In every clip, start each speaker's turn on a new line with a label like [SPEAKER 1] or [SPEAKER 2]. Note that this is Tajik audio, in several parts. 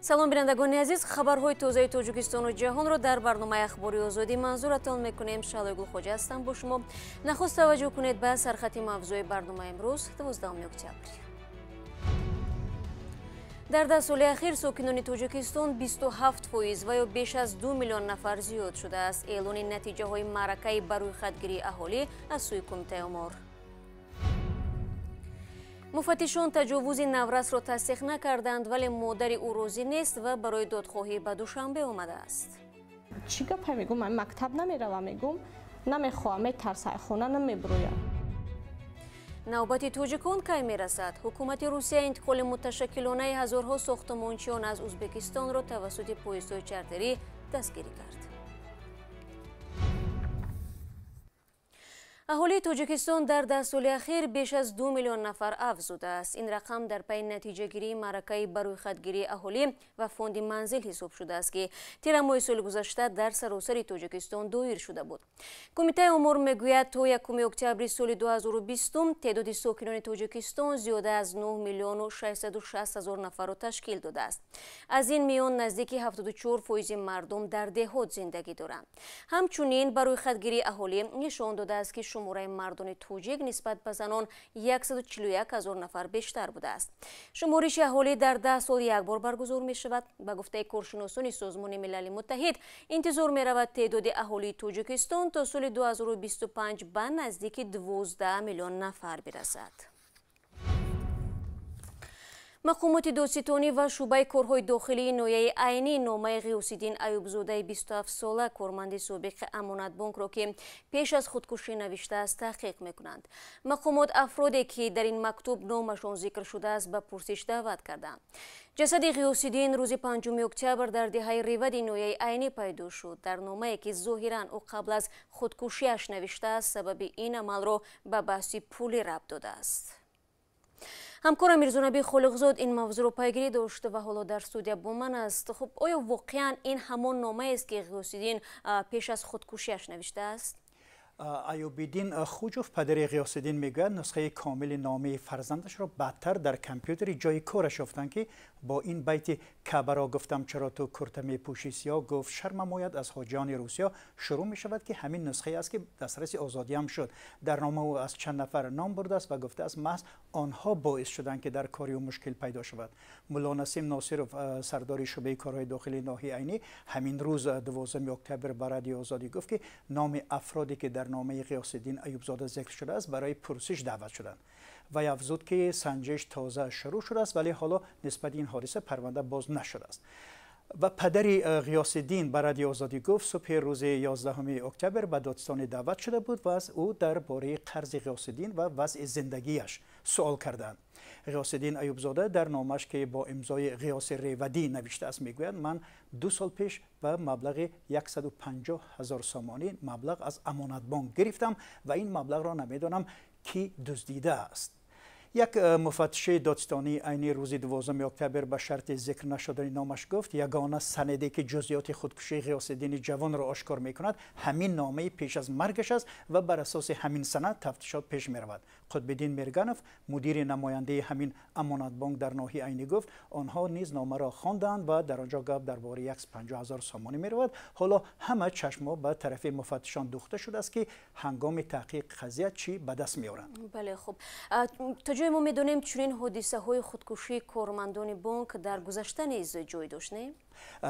[SPEAKER 1] салом бинандагони азиз, хабарҳои тозаи Тоҷикистону ҷаҳонро дар барномаи ахбори озодӣ манзуратон мекунем. Шалои Гулхоҷа ҳастам бо шумо. Нахуст таваҷҷӯҳ кунед ба сархати мавзӯи барномаи имрӯз 12 октябр. дар 10 соли ахир сокинони Тоҷикистон 27% ва ё беш аз 2 миллион нафар зиёд шудааст. эълони натиҷаҳои маъракаи ба рӯйхатгирии аҳолӣ аз сӯи кумитаи омор. муфаттишон таҷовузи наврасро тасдиқ накарданд, вале модари ӯ розӣ нест ва барои додхоҳӣ ба Душанбе омадааст.
[SPEAKER 2] чӣ гапе мегӯм? ман мактаб намеравам, мегӯм намехоҳам, метарсам, хона намебироям.
[SPEAKER 1] навбати тоҷикон кай мерасад? ҳукумати Русия интиқоли муташаккилонаи ҳазорҳо сохтмончиён аз Ӯзбекистонро тавассути поездҳои чартерӣ дастгирӣ кард. аҳолии Тоҷикистон дар 10 соли ахир беш аз 2 миллион нафар афзудааст. ин рақам дар пайи натиҷагирии маъракаи ба рӯйхатгирии аҳолӣ ва фонди манзил ҳисоб шудааст, ки тира моҳи соли гузашта дар саросари Тоҷикистон доир шуда буд. кумитаи омор мегӯяд то 1 октябри соли 2020 теъдоди сокинони Тоҷикистон зиёда аз 9 миллиону 660 ҳазор нафарро ташкил додааст. аз ин миён наздики 74% мардум дар деҳот зиндагӣ доранд. ҳамчунин ба рӯйхатгирии аҳолӣ нишон додааст, ки шумораи мардони тоҷик нисбат ба занон 141 ҳазор нафар бештар будааст. шумориши аҳолӣ дар 10 сол як бор баргузор мешавад. ба гуфтаи коршиносони Созмони Милали Муттаҳид, интизор меравад теъдоди аҳолии Тоҷикистон то соли 2025 ба наздики 12 миллион нафар бирасад. мақомоти додситонӣ ва шӯъбаи корҳои дохилии ноҳияи айнӣ номаи Ғиёсиддин Айюбзодаи 27 сола корманди собиқи Амонатбонкро, ки пеш аз худкушӣ навиштааст, таҳқиқ мекунанд. мақомот афроде, ки дар ин мактуб номашон зикр шудааст, ба пурсиш даъват карданд. ҷасади Ғиёсиддин рӯзи 5 октябр дар деҳаи Ривади ноҳияи айнӣ пайдо шуд. дар номае, ки зоҳиран ӯ қабл аз худкушиаш навиштааст, сабаби ин амалро ба баҳси пулӣ рабт додааст. ҳамкорам Мирзонаби Холиқзод ин мавзӯъро пайгирӣ дошт ва ҳоло дар студия бо ман аст. хуб, оё воқеан ин ҳамон номаест, ки Ғиёсиддин пеш аз худкушиаш навиштааст?
[SPEAKER 3] Айюбиддин Хуҷов, падари Ғиёсиддин, мегӯяд нусхаи комили номаи фарзандашро баъдтар дар компютери ҷои кораш ёфтанд, ки бо ин байти «Каъбаро гуфтам чаро ту курта мепӯшӣ сиёҳ, гуфт шармам ояд аз ҳоҷиёни Русиё» шурӯъ мешавад, ки ҳамин нусхае аст, ки дастраси озодиам шуд. дар нома ӯ аз чанд нафар ном бурдааст ва гуфтааст маҳз онҳо боис шуданд, ки дар кори ӯ мушкил пайдо шавад. мулло Насим Носиров, сардори шӯъбаи корҳои дохилии ноҳияи айнӣ, ҳамин рӯз 12 октябр ба радиои Озодӣ гуфт, ки номи афроде, ки дар номаи Ғиёсиддин Айюбзода зикр шудааст, барои пурсиш даъват шуданд. вай афзуд, ки санҷиш тоза шурӯъ шудааст, вале ҳоло нисбати ин ҳодиса парванда боз нашудааст. ва падари Ғиёсиддин ба радиои Озодӣ гуфт субҳи рӯзи 11 октябр ба додистоне даъват шуда буд ва аз ӯ дар бораи қарзи Ғиёсиддин ва вазъи зиндагиаш суол карданд. Ғиёсиддин Айюбзода дар номаш, ки бо имзои Ғиёси Ревадӣ навиштааст, мегӯяд ман 2 сол пеш ба маблағи 150 ҳазор сомонӣ маблағ аз Амонатбонк гирифтам ва ин маблағро намедонам ки дуздидааст. як муфаттиши додистонии айни рӯзи 12 октябр ба шарти зикр нашудани номаш гуфт ягона санеде, ки ҷузъиёти худкушии Ғиёсиддини ҷавонро ошкор мекунад, ҳамин номаи пеш аз маргаш аст ва бар асоси ҳамин санад тафтишот пеш меравад. Қутбиддин Мирганов, мудири намояндаи ҳамин Амонатбонк дар ноҳияи айнӣ гуфт онҳо низ номаро хонданд ва дар он ҷо гап дар бораи 150 ҳазор сомонӣ меравад. ҳоло ҳама чашмо ба тарафи муфаттишон духта шудааст, ки ҳангоми таҳқиқ қазия чӣ ба даст меоранд.
[SPEAKER 1] бале, хуб, ҷои мо медонем чунин ҳодисаҳои худкушии кормандони бонк дар гузашта низ ҷой дошт, не?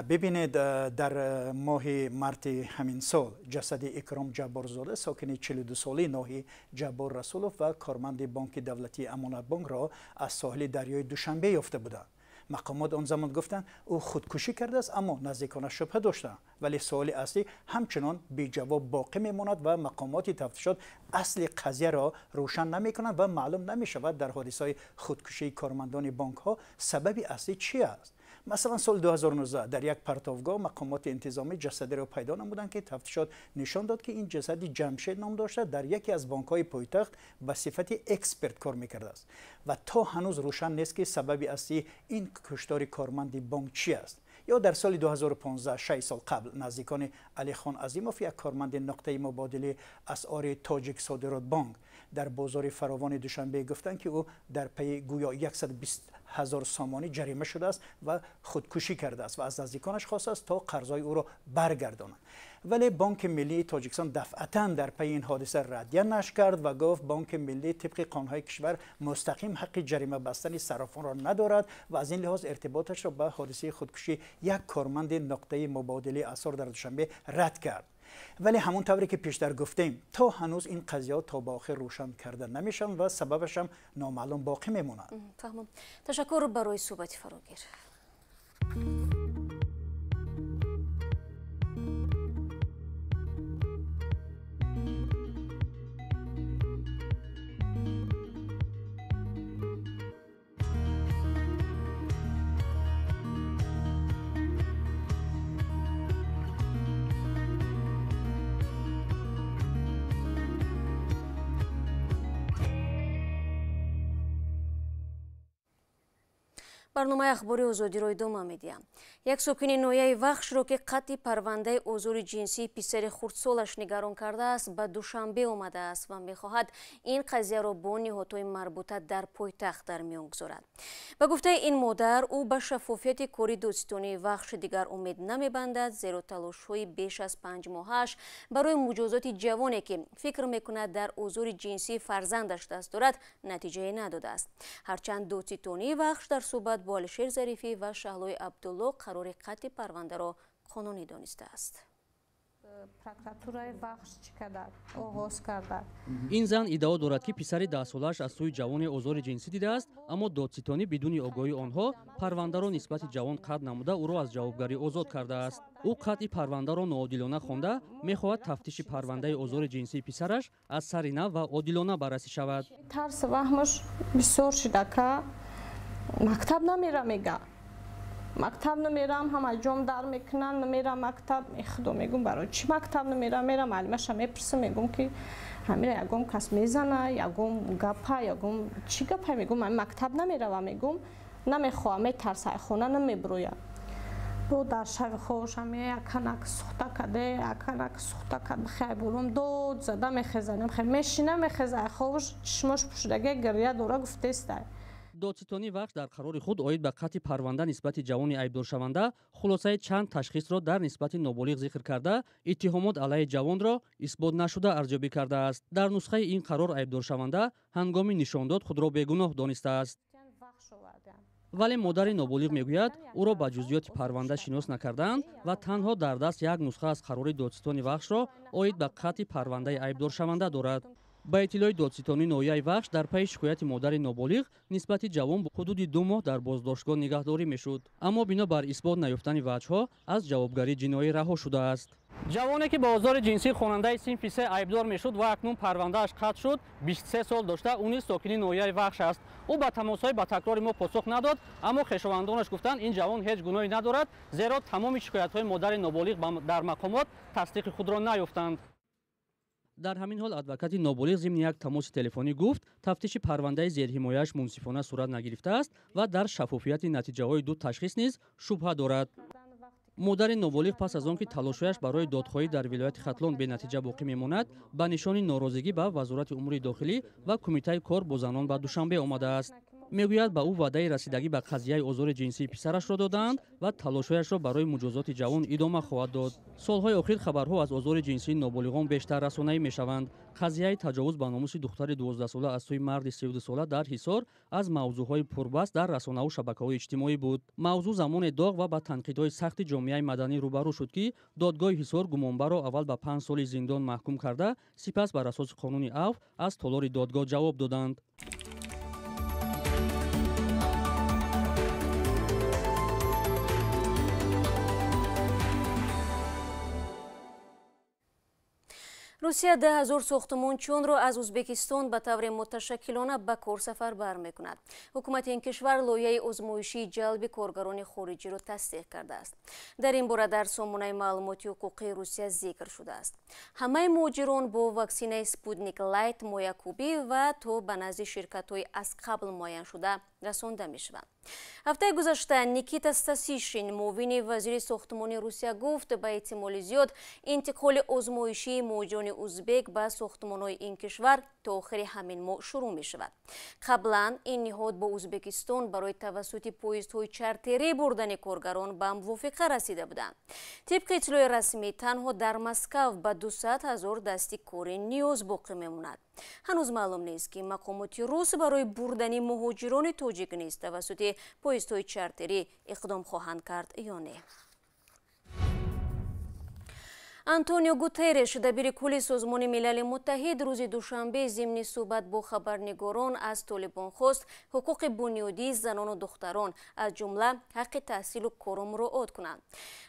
[SPEAKER 3] бибинед, дар моҳи марти ҳамин сол ҷасади Икром Ҷабборзода, сокини 42-солии ноҳияи Ҷаббор Расулов ва корманди бонки давлатии Амонатбонкро аз соҳили дарёи Душанбе ёфта буданд. мақомот он замон гуфтанд ӯ худкушӣ кардааст, аммо наздикона шубҳа доштанд, вале суоли аслӣ ҳамчунон беҷавоб боқӣ мемонад ва мақомоти тафтишот асли қазияро рӯшан намекунанд ва маълум намешавад дар ҳодисаҳои худкушии кормандони бонкҳо сабаби аслӣ чӣ аст. масалан соли 2019 дар як партовгоҳ мақомоти интизомӣ ҷасадеро пайдо намуданд, ки тафтишот нишон дод, ки ин ҷасади Ҷамшед ном дошта, дар яке аз бонкҳои пойтахт ба сифати эксперт кор мекардааст ва то ҳанӯз рӯшан нест, ки сабаби аслии ин куштори корманди бонк чӣ аст. ё дар соли 2015 6 сол қабл наздикони Алихон Азимов, як корманди нуқтаи мубодилаи асъори Тоҷик Содирот Банк дар бозори фаровони Душанбе гуфтанд, ки ӯ дар пайи гӯё 1000 سامانی جریمه شده است و خودکشی کرده است و از نزدیکانش خواسته است تا قرضای او را برگردانند. ولی بانک ملی تاجیکستان دفعتاً در پی این حادثه ردیه نشر کرد و گفت بانک ملی طبق قانون‌های کشور مستقیم حق جریمه بستن صرافان را ندارد و از این لحاظ ارتباطش را به حادثه خودکشی یک کارمند نقطه مبادله آثار در دوشنبه رد کرد. ولی همون طوری که پیشتر گفتیم تا هنوز این قضیه تا به آخر روشن کرده نمیشن و سببش هم نامعلوم باقی میمونند.
[SPEAKER 1] فهمم. تشکر برای صحبت فراگیر. برنامه اخباری آزادی را ادامه می‌دیم. یک ساکن نویای وخش را که قطع پرونده ازاری جنسی پسر خردسالش نگران کرده است به دوشنبه آمده است و می‌خواهد این قضیه را با نهادهای مربوطه در پایتخت در میان گذارد. به گفته این مادر او به شفافیت کاری دادستانی وخش دیگر امید نمی‌بندد زیرا تلاش‌های بیش از 5 ماهش برای مجازات جوانی که فکر می‌کند در ازاری جنسی فرزندش دست دارد نتیجه نداده است. هرچند دادستانی وخش در صحبت با الشیر ظریفی و شهلوی عبدالله قرار قطع پرونده را قانونی دانسته است.
[SPEAKER 2] прокуратураи вахш чӣ кард оғоз кард.
[SPEAKER 4] ин зан иддао дорад ки писари 10 солаш аз сӯи ҷавони озори ҷинсӣ дидааст, аммо додситонӣ бидуни огоҳии онҳо парвандаро нисбати ҷавон қатъ намуда ӯро аз ҷавобгарӣ озод кардааст. ӯ қатъи парвандаро ноодилона хонда мехоҳад тафтиши парвандаи озори ҷинсии писараш аз сари нав ва одилона баррасӣ шавад.
[SPEAKER 2] тарс ваҳмаш бисёр шуда ка мактаб намера мега. مکتب نمیرم همه جام در میکنن نمیرم مکتب خدا میگم برای چی مکتب نمیرم میرم معلمش میپرسم میگم که همین یگم کس میزنه یگم گپا یگم چی گپا میگم من مکتب نمیرم میگم نمیخوام میترسه خونه نمیبرویم بو در شب خوش همه یکنک سخته کده یکنک سخته کد بخیر بولم دود زده میخزنم خیر میشینه میخزه خوش چشمش پوشیدگی گریه دوره گفته است.
[SPEAKER 4] دادستانی وخش در قرار خود оид ба қатъи парванда нисбати ҷавони айбдоршаванда хулосаи чанд ташхисро дар нисбати ноболиғ зикр карда иттиҳомот алайҳи ҷавонро исбот нашуда арзёбӣ кардааст. дар нусхаи ин қарор айбдоршаванда ҳангоми нишондод худро бегуноҳ донистааст. вале модари ноболиғ мегӯяд ӯро ба ҷузъиёти парванда шинос накардаанд ва танҳо дар даст як нусха аз қарори додистони вахшро оид ба қатъи парвандаи айбдоршаванда дорад. ба иттилои додситони ноҳияи вахш дар пайи шикояти модари ноболиғ нисбати ҷавон ҳудуди 2 моҳ дар боздоштгоҳ нигаҳдорӣ мешуд, аммо бино бар исбот наёфтани ваҷҳҳо аз ҷавобгарӣ ҷиноӣ раҳо шудааст. ҷавоне ки ба озори ҷинсӣ хонандаи синфи се айбдор мешуд ва акнун парвандааш қатъ шуд 23 сол дошта ӯ низ сокини ноҳияи вахш аст. ӯ ба тамосҳои ба такрори мо посух надод, аммо хешовандонаш гуфтанд ин ҷавон ҳеҷ гуноҳе надорад зеро тамоми шикоятҳои модари ноболиғ дар мақомот тасдиқи худро наёфтанд. дар ҳамин ҳол адвокати ноболиғ зимни як тамоси телефонӣ гуфт тафтиши парвандаи зерҳимояаш мунсифона сурат нагирифтааст ва дар шаффофияти натиҷаҳои 2 ташхис низ шубҳа дорад. модари ноболиғ пас аз он ки талошҳояш барои додхоҳӣ дар вилояти хатлон бенатиҷа боқӣ мемонад ба нишони норозигӣ ба вазорати умури дохилӣ ва кумитаи кор бо занон ба душанбе омадааст. мегӯяд ба ӯ ваъдаи расидагӣ ба қазияи озори ҷинсии писарашро доданд ва талошҳояшро барои муҷозоти ҷавон идома хоҳад дод. солҳои охир хабарҳо аз озори ҷинсии ноболиғон бештар расонавӣ мешаванд. қазияи таҷовуз ба номуси духтари 12 сола аз сӯи марди 32 сола дар ҳисор аз мавзӯъҳои пурбаҳс дар расонаву шабакаҳои иҷтимоӣ буд. мавзӯъ замоне доғ ва ба танқидҳои сахти ҷомеаи маданӣ рӯбарӯ шуд ки додгоҳи ҳисор гумонбарро аввал ба 5 соли зиндон маҳкум карда сипас бар асоси қонуни афв аз толори додгоҳ ҷавоб доданд.
[SPEAKER 1] روسیه 10,000 ساختمانچی‌ро از ازبکستان به طور متشکلانه به کار سفر برمی‌کند. حکومت این کشور لایحه آزمایشی جلب کارگران خارجی را تصدیق کرده است. در این باره در سامانه معلوماتی حقوقی روسیه ذکر شده است. همه مهاجران با واکسینه سپوتنیک لایت مایکوبی و تا به نزد شرکت‌های از قبل معین شده расонда мешаванд. ҳафтаи гузашта Никита Стасишин, муовини вазири сохтмони Русия, гуфт ба эҳтимоли зиёд интиқоли озмоишии муҳоҷирони узбек ба сохтмонҳои ин кишвар то охири ҳамин моҳ шурӯъ мешавад. қаблан ин ниҳод бо Узбекистон барои тавассути поездҳои чартерӣ бурдани коргарон ба мувофиқа расида буданд. тибқи иттилои расмӣ, танҳо дар Москав ба 200,000 дасти кори ниёз боқӣ мемонад. ҳанӯз маълум нест ки мақомоти рус барои бурдани муҳоҷирони тоҷик низ тавассути поездҳои чартерӣ иқдом хоҳанд кард ё не. Антонио Гутерреш, дабири кулли Созмони Милали Муттаҳид, рӯзи душанбе зимни суҳбат бо хабарнигорон аз Толибон хост ҳуқуқи бунёдии занону духтарон, аз ҷумла ҳаққи таҳсилу кору муроот кунанд.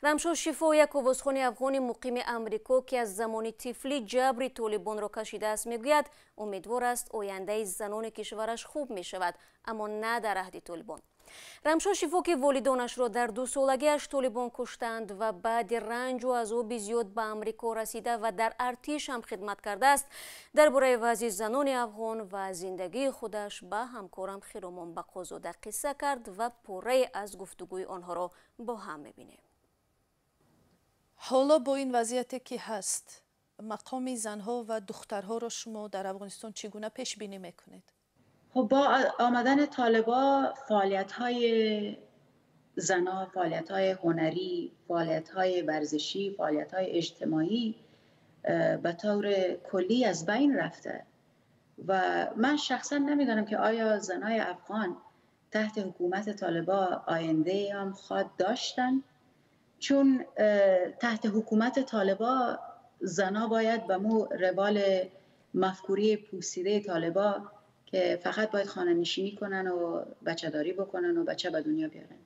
[SPEAKER 1] Рамшо Шифо, як овозхони афғони муқими Амрико ки аз замони тифлӣ ҷабри Толибонро кашидааст, мегӯяд умедвор аст ояндаи занони кишвараш хуб мешавад, аммо на дар аҳди Толибон. рамшо Шифо ки волидонашро дар 2 солагиаш Толибон куштанд ва баъди ранҷу азоби зиёд ба Амрико расида ва дар артиш ҳам хидмат кардааст, дар бораи вазъи занони афғон ва зиндагии худаш ба ҳамкорам Хиромон Бақозода қисса кард ва пораи аз гуфтугӯи онҳоро бо ҳам мебинем.
[SPEAKER 5] ҳоло бо ин вазъияте ки ҳаст, мақоми занҳо ва духтарҳоро шумо дар Афғонистон чӣ гуна пешбинӣ мекунед؟
[SPEAKER 6] با آمدن طالبا فعالیت‌های زنا، فعالیت‌های هنری، فعالیت‌های ورزشی، فعالیت‌های اجتماعی به طور کلی از بین رفته و من شخصا نمی‌دانم که آیا زنای افغان تحت حکومت طالبا آینده هم خواهد داشتن، چون تحت حکومت طالبا زنا باید به مو روال مفکوری پوسیده طالبا که فقط باید خانه نشینی کنن و بچه داری بکنن و بچه به دنیا بیارن.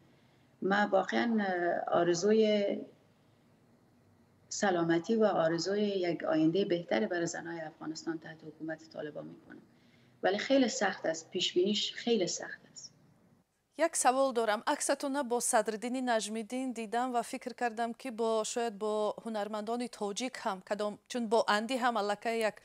[SPEAKER 6] من واقعا آرزوی سلامتی و آرزوی یک آینده بهتری برای زنهای افغانستان تحت حکومت طالبان میکنم، ولی خیلی سخت است، پیشبینیش خیلی سخت است.
[SPEAKER 5] یک سوال دارم. عکستون با صدرالدین نجمیدین دیدم و فکر کردم که شاید با هنرمندان تاجیک هم کدام، چون با اندی هم الکی یک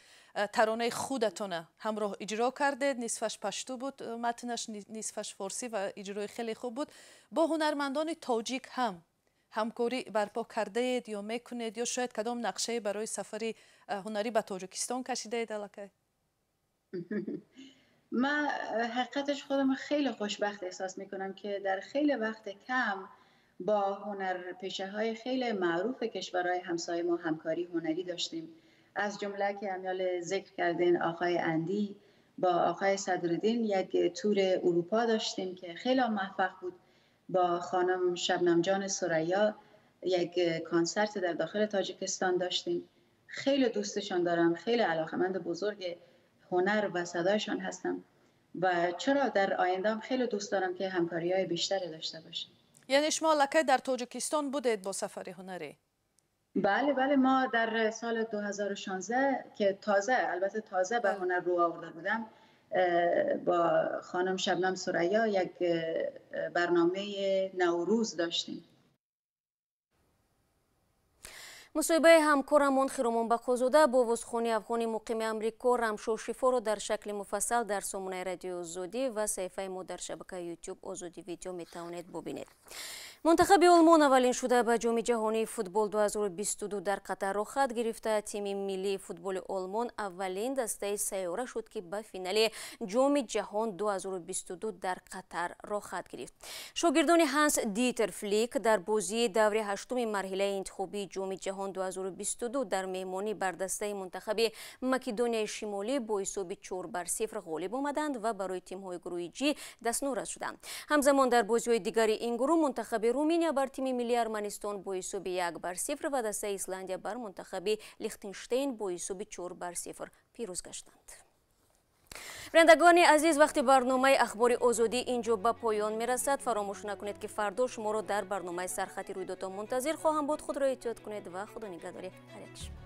[SPEAKER 5] ترانه خودتونه همراه اجرا کرده، نصفش پشتو بود متنش، نصفش فارسی و اجرای خیلی خوب بود. با هنرمندان تاجیک هم همکاری برپا کرده اید یا میکنید یا شاید کدام نقشه برای سفری هنری به تاجیکستان کشیده اید الکی؟
[SPEAKER 6] من حقیقتش خودم خیلی خوشبخت احساس میکنم که در خیلی وقت کم با هنرپیشه های خیلی معروف کشورهای همسایه ما همکاری هنری داشتیم. از جمله که امیال ذکر کردین آقای اندی با آقای صدرالدین یک تور اروپا داشتیم که خیلی موفق بود. با خانم شبنم جان ثریا یک کنسرت در داخل تاجیکستان داشتیم. خیلی دوستشان دارم، خیلی علاقه‌مند بزرگ هنر و صدایشان هستم و چرا در آینده هم خیلی دوست دارم که همکاری‌های بیشتری داشته باشیم.
[SPEAKER 5] یعنی شما لکه در تاجیکستان بودید با سفر هنری؟
[SPEAKER 6] بله ما در سال 2016 که البته تازه به هنر رو آورده بودم، با خانم شبنم ثریا یک برنامه نوروز داشتیم.
[SPEAKER 1] мусоҳибаи ҳамкорамон Хиромон Бақозода бо овозхони афғони муқими Амрико Рамшо Шифоро дар шакли муфассал дар сомонаи радиои Озодӣ ва саҳифаи мо дар шабакаи YouTube Ozodivideo метавонед бубинед. Мунтахаби Олмон аввалин шуда ба ҷоми ҷаҳонии футбол 2022 дар Қатар ро хат гирифта. Тими миллии футболи Олмон аввалин дастаи сайёра шуд ки ба финали ҷоми ҷаҳон 2022 дар Қатар ро хат гирифт. Шогирдони Ҳанс Дитер Флик дар бозии даври ҳаштуми марҳилаи интихобии ҷоми ҷаҳон 2022 дар меҳмонӣ бар дастаи мунтахаби Македонияи Шимолӣ бо ҳисоби 4-0 ғолиб омаданд ва барои тимҳои гурӯҳи Ҷ дастнӯрас шуданд. Ҳамзамон дар бозиҳои дигари ин гурӯҳ мунтахаби Руминия бар тими миллии Арманистон бо ҳисоби 1-0 ва дастаи Исландия бар мунтахаби Лихтенштейн бо ҳисоби 4-0 пирӯз гаштанд. бинандагони азиз, вақти барномаи ахбори озодӣ инҷо ба поён мерасад. фаромӯш накунед ки фардо шуморо дар барномаи сархати рӯйдодҳо мунтазир хоҳам буд. худро эҳтиёт кунед ва худо нигаҳдори ҳар як шумо.